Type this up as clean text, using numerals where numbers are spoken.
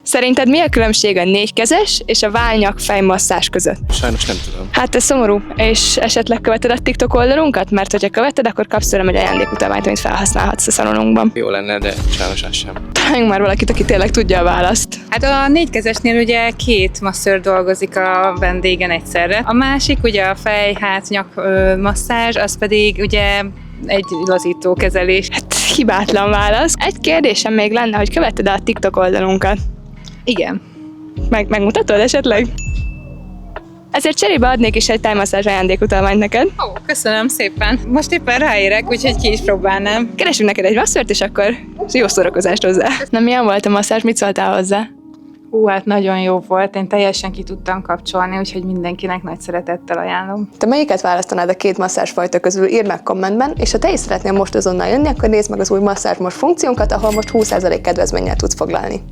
Szerinted mi a különbség a négykezes és a vállnyak-fej masszázs között? Sajnos nem tudom. Hát ez szomorú, és esetleg követed a TikTok oldalunkat? Mert hogyha követed, akkor kapsz tőlem egy ajándékutalványt, amit felhasználhatsz a szalonunkban. Jó lenne, de sajnos az sem. Találjunk már valakit, aki tényleg tudja a választ. Hát a négykezesnél ugye két masször dolgozik a vendégen egyszerre. A másik ugye a fej, hát, nyak masszázs, az pedig ugye egy lazító kezelés. Hát hibátlan válasz. Egy kérdésem még lenne, hogy követed a TikTok oldalunkat? Igen. Megmutatod esetleg? Ezért cserébe adnék is egy tájmasszázs ajándékutalványt neked. Ó, köszönöm szépen. Most éppen ráérek, úgyhogy ki is próbálnám. Keresünk neked egy masszört, és akkor jó szórakozást hozzá. Na, milyen volt a masszázs? Mit szóltál hozzá? Hát nagyon jó volt, én teljesen ki tudtam kapcsolni, úgyhogy mindenkinek nagy szeretettel ajánlom. Te melyiket választanád a két masszázsfajta közül? Írd meg kommentben, és ha te is szeretnél most azonnal jönni, akkor nézd meg az új masszázs most funkciónkat, ahol most 20% kedvezménnyel tudsz foglalni.